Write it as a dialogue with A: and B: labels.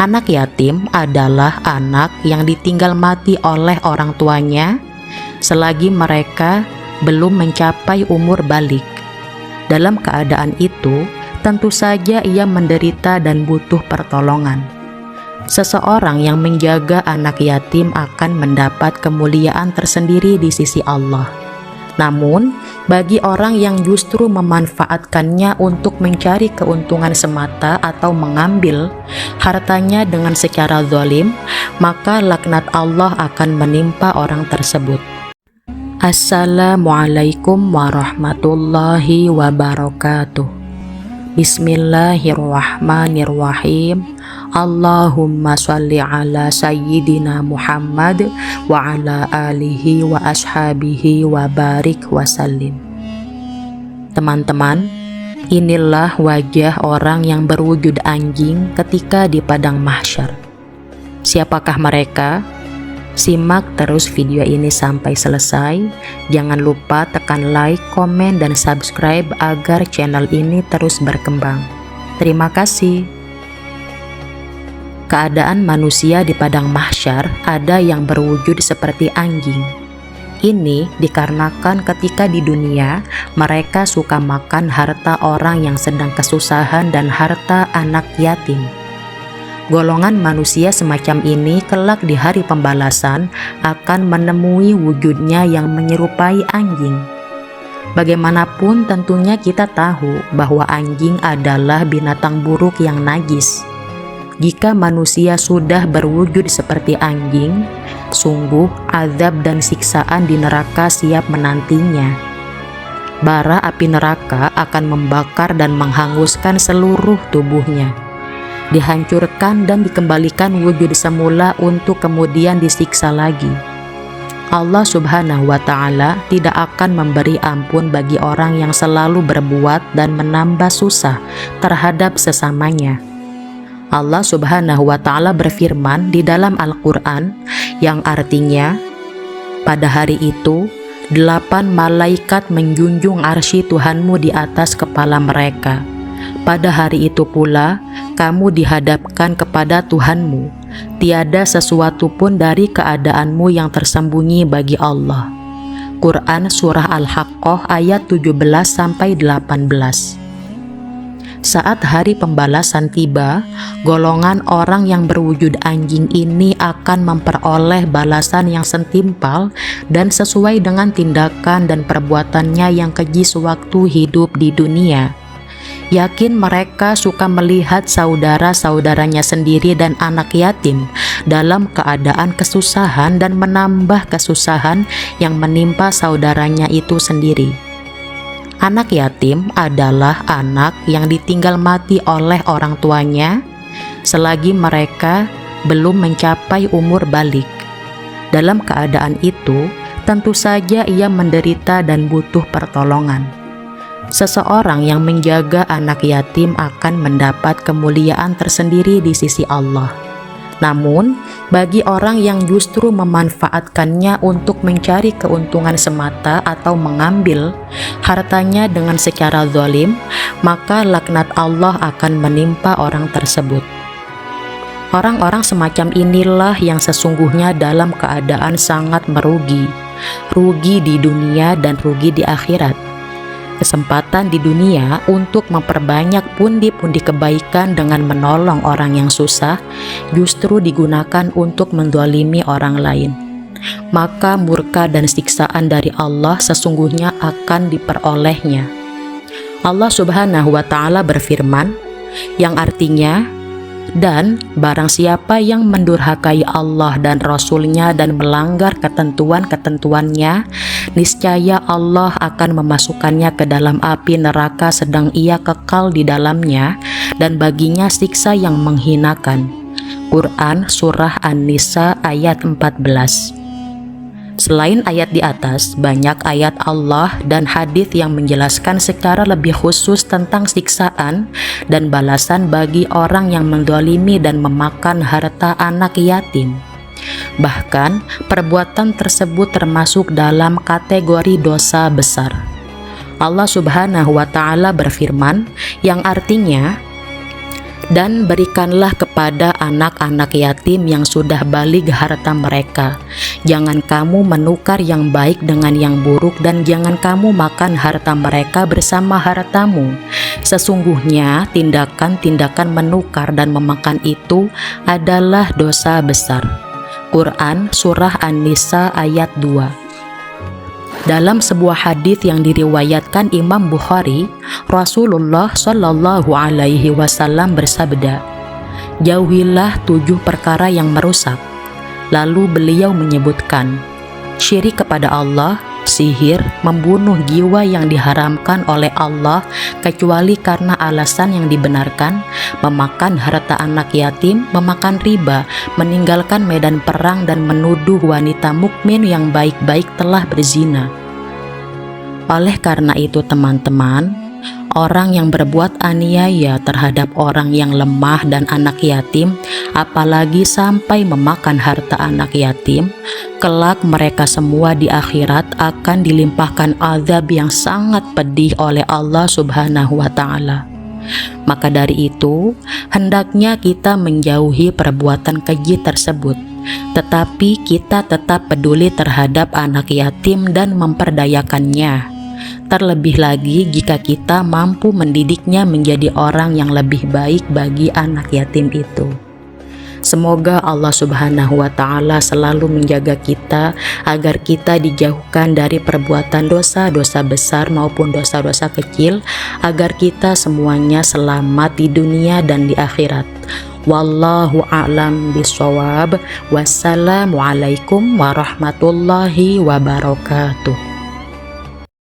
A: Anak yatim adalah anak yang ditinggal mati oleh orang tuanya selagi mereka belum mencapai umur balik. Dalam keadaan itu, tentu saja ia menderita dan butuh pertolongan. Seseorang yang menjaga anak yatim akan mendapat kemuliaan tersendiri di sisi Allah. Namun, bagi orang yang justru memanfaatkannya untuk mencari keuntungan semata atau mengambil hartanya dengan secara zalim, maka laknat Allah akan menimpa orang tersebut. Assalamualaikum warahmatullahi wabarakatuh. Bismillahirrahmanirrahim. Allahumma sholli ala sayyidina Muhammad wa ala alihi wa ashabihi wa barik wasallim. Teman-teman, inilah wajah orang yang berwujud anjing ketika di padang mahsyar. Siapakah mereka? Simak terus video ini sampai selesai. Jangan lupa tekan like, komen, dan subscribe agar channel ini terus berkembang. Terima kasih. Keadaan manusia di padang mahsyar ada yang berwujud seperti anjing. Ini dikarenakan ketika di dunia mereka suka makan harta orang yang sedang kesusahan dan harta anak yatim. Golongan manusia semacam ini kelak di hari pembalasan akan menemui wujudnya yang menyerupai anjing. Bagaimanapun tentunya kita tahu bahwa anjing adalah binatang buruk yang najis. Jika manusia sudah berwujud seperti anjing, sungguh azab dan siksaan di neraka siap menantinya. Bara api neraka akan membakar dan menghanguskan seluruh tubuhnya. Dihancurkan dan dikembalikan wujud semula untuk kemudian disiksa lagi. Allah Subhanahu wa Ta'ala tidak akan memberi ampun bagi orang yang selalu berbuat dan menambah susah terhadap sesamanya. Allah Subhanahu wa Ta'ala berfirman di dalam Al-Quran yang artinya, pada hari itu 8 malaikat menjunjung arsy Tuhanmu di atas kepala mereka. Pada hari itu pula, kamu dihadapkan kepada Tuhanmu. Tiada sesuatu pun dari keadaanmu yang tersembunyi bagi Allah. Quran Surah Al-Haqqah ayat 17-18. Saat hari pembalasan tiba, golongan orang yang berwujud anjing ini akan memperoleh balasan yang setimpal dan sesuai dengan tindakan dan perbuatannya yang keji sewaktu hidup di dunia. Yakin mereka suka melihat saudara-saudaranya sendiri dan anak yatim dalam keadaan kesusahan dan menambah kesusahan yang menimpa saudaranya itu sendiri. Anak yatim adalah anak yang ditinggal mati oleh orang tuanya selagi mereka belum mencapai umur balik. Dalam keadaan itu, tentu saja ia menderita dan butuh pertolongan. Seseorang yang menjaga anak yatim akan mendapat kemuliaan tersendiri di sisi Allah. Namun, bagi orang yang justru memanfaatkannya untuk mencari keuntungan semata atau mengambil hartanya dengan secara zalim, maka laknat Allah akan menimpa orang tersebut. Orang-orang semacam inilah yang sesungguhnya dalam keadaan sangat merugi, rugi di dunia dan rugi di akhirat. Kesempatan di dunia untuk memperbanyak pundi-pundi kebaikan dengan menolong orang yang susah justru digunakan untuk menzalimi orang lain. Maka murka dan siksaan dari Allah sesungguhnya akan diperolehnya. Allah Subhanahu wa Ta'ala berfirman, yang artinya, dan barang siapa yang mendurhakai Allah dan Rasul-Nya dan melanggar ketentuan-ketentuannya, niscaya Allah akan memasukkannya ke dalam api neraka sedang ia kekal di dalamnya, dan baginya siksa yang menghinakan. Quran Surah An-Nisa ayat 14. Selain ayat di atas, banyak ayat Allah dan hadis yang menjelaskan secara lebih khusus tentang siksaan dan balasan bagi orang yang menzalimi dan memakan harta anak yatim. Bahkan, perbuatan tersebut termasuk dalam kategori dosa besar. Allah Subhanahu wa Ta'ala berfirman, yang artinya, Dan berikanlah kepada anak-anak yatim yang sudah baligh harta mereka. Jangan kamu menukar yang baik dengan yang buruk, dan jangan kamu makan harta mereka bersama hartamu. Sesungguhnya tindakan-tindakan menukar dan memakan itu adalah dosa besar. Quran Surah An-Nisa ayat 2. Dalam sebuah hadis yang diriwayatkan Imam Bukhari, Rasulullah Shallallahu Alaihi Wasallam bersabda, "Jauhilah 7 perkara yang merusak." Lalu beliau menyebutkan syirik kepada Allah, sihir, membunuh jiwa yang diharamkan oleh Allah kecuali karena alasan yang dibenarkan, memakan harta anak yatim, memakan riba, meninggalkan medan perang, dan menuduh wanita mukmin yang baik-baik telah berzina. Oleh karena itu teman-teman, orang yang berbuat aniaya terhadap orang yang lemah dan anak yatim, apalagi sampai memakan harta anak yatim, kelak mereka semua di akhirat akan dilimpahkan azab yang sangat pedih oleh Allah Subhanahu wa Ta'ala. Maka dari itu, hendaknya kita menjauhi perbuatan keji tersebut, tetapi kita tetap peduli terhadap anak yatim dan memperdayakannya. Terlebih lagi jika kita mampu mendidiknya menjadi orang yang lebih baik bagi anak yatim itu. Semoga Allah Subhanahu wa Ta'ala selalu menjaga kita agar kita dijauhkan dari perbuatan dosa-dosa besar maupun dosa-dosa kecil, agar kita semuanya selamat di dunia dan di akhirat. Wallahu a'lam bishawab. Wassalamualaikum warahmatullahi wabarakatuh.